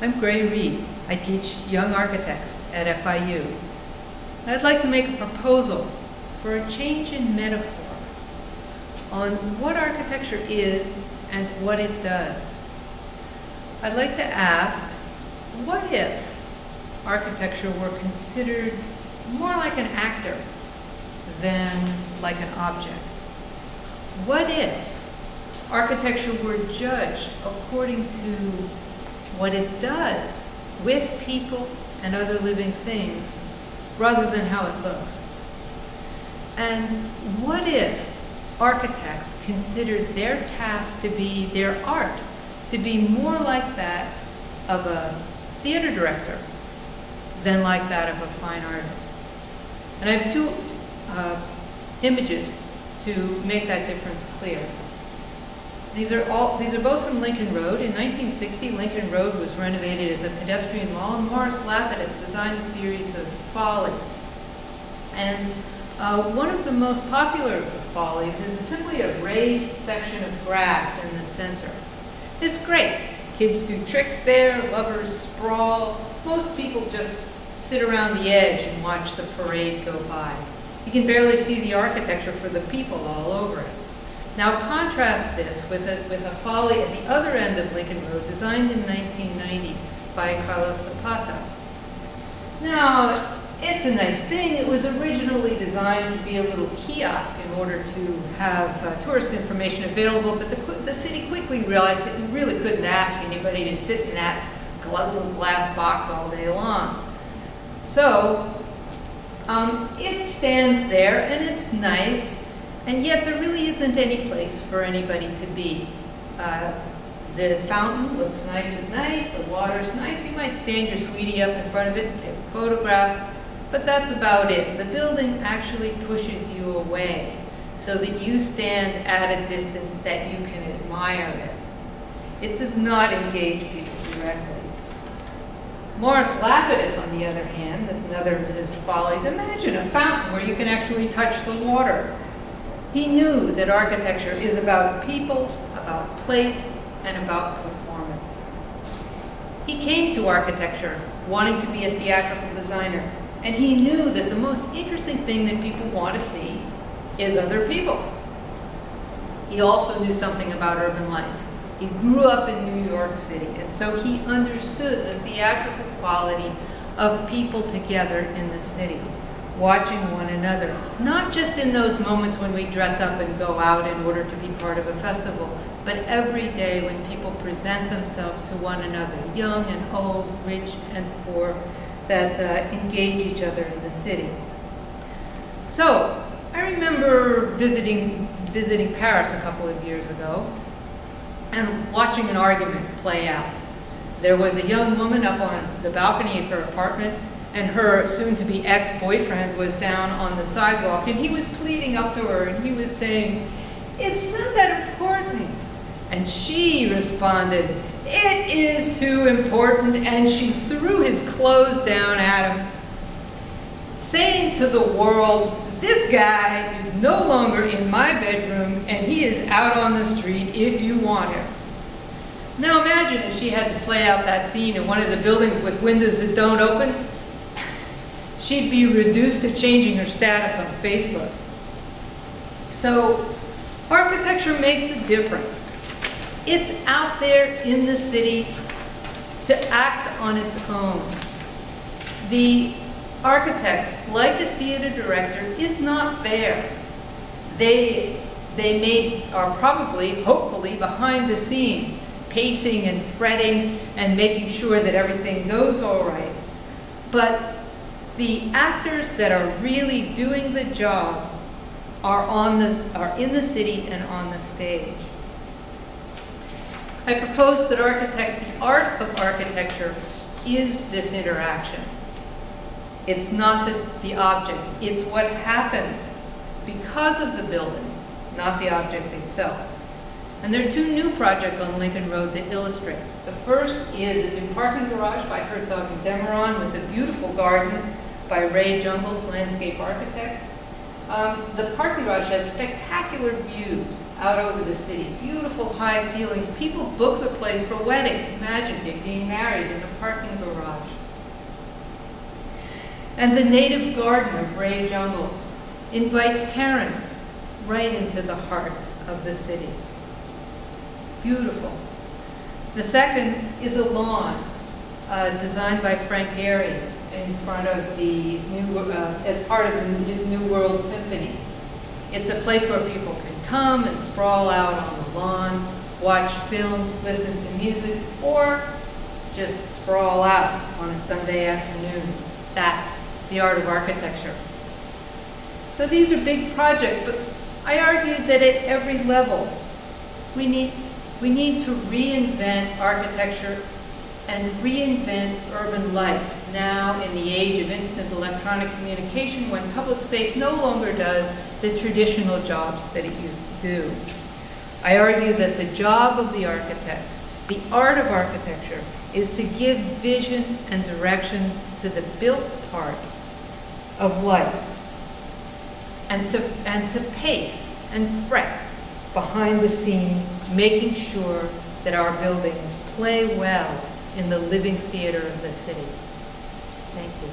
I'm Gray Reed. I teach young architects at FIU. I'd like to make a proposal for a change in metaphor on what architecture is and what it does. I'd like to ask, what if architecture were considered more like an actor than like an object? What if architecture were judged according to what it does with people and other living things rather than how it looks? And what if architects considered their task to be their art, to be more like that of a theater director than like that of a fine artist? And I have two images to make that difference clear. These are both from Lincoln Road. In 1960, Lincoln Road was renovated as a pedestrian mall, and Morris Lapidus designed a series of follies. And one of the most popular of the follies is simply a raised section of grass in the center. It's great. Kids do tricks there, lovers sprawl. Most people just sit around the edge and watch the parade go by. You can barely see the architecture for the people all over it. Now contrast this with a folly at the other end of Lincoln Road, designed in 1990 by Carlos Zapata. Now, it's a nice thing. It was originally designed to be a little kiosk in order to have tourist information available, but the city quickly realized that you really couldn't ask anybody to sit in that little glass box all day long. So, it stands there and it's nice, and yet there really isn't any place for anybody to be. The fountain looks nice at night, the water's nice, you might stand your sweetie up in front of it and take a photograph, but that's about it. The building actually pushes you away so that you stand at a distance that you can admire it. It does not engage people directly. Morris Lapidus, on the other hand, is another of his follies. Imagine a fountain where you can actually touch the water. He knew that architecture is about people, about place, and about performance. He came to architecture wanting to be a theatrical designer, and he knew that the most interesting thing that people want to see is other people. He also knew something about urban life. He grew up in New York City, and so he understood the theatrical quality of people together in the city, watching one another, not just in those moments when we dress up and go out in order to be part of a festival, but every day when people present themselves to one another, young and old, rich and poor, that engage each other in the city. So, I remember visiting Paris a couple of years ago and watching an argument play out. There was a young woman up on the balcony of her apartment, and her soon-to-be ex-boyfriend was down on the sidewalk, and he was pleading up to her, and he was saying, "It's not that important." And she responded, "It is too important," and she threw his clothes down at him, saying to the world, "This guy is no longer in my bedroom, and he is out on the street if you want him." Now imagine if she had to play out that scene in one of the buildings with windows that don't open. She'd be reduced to changing her status on Facebook. So architecture makes a difference. It's out there in the city to act on its own. The architect, like a theater director, is not there. They are probably, hopefully, behind the scenes, pacing and fretting and making sure that everything goes all right. But the actors that are really doing the job are in the city and on the stage. I propose that the art of architecture is this interaction. It's not the object, it's what happens because of the building, not the object itself. And there are two new projects on Lincoln Road that illustrate. The first is a new parking garage by Herzog and Demeron with a beautiful garden by Ray Jungels, landscape architect. The parking garage has spectacular views out over the city, beautiful high ceilings. People book the place for weddings. Imagine being married in a parking garage. And the native garden of Ray Jungles invites herons right into the heart of the city. Beautiful. The second is a lawn designed by Frank Gehry in front of the as part of his New World Symphony. It's a place where people can come and sprawl out on the lawn, watch films, listen to music, or just sprawl out on a Sunday afternoon. That's the art of architecture. So these are big projects, but I argue that at every level, we need to reinvent architecture and reinvent urban life now in the age of instant electronic communication, when public space no longer does the traditional jobs that it used to do. I argue that the job of the architect, the art of architecture, is to give vision and direction to the built part of life, and to pace and fret behind the scene, making sure that our buildings play well in the living theater of the city. Thank you.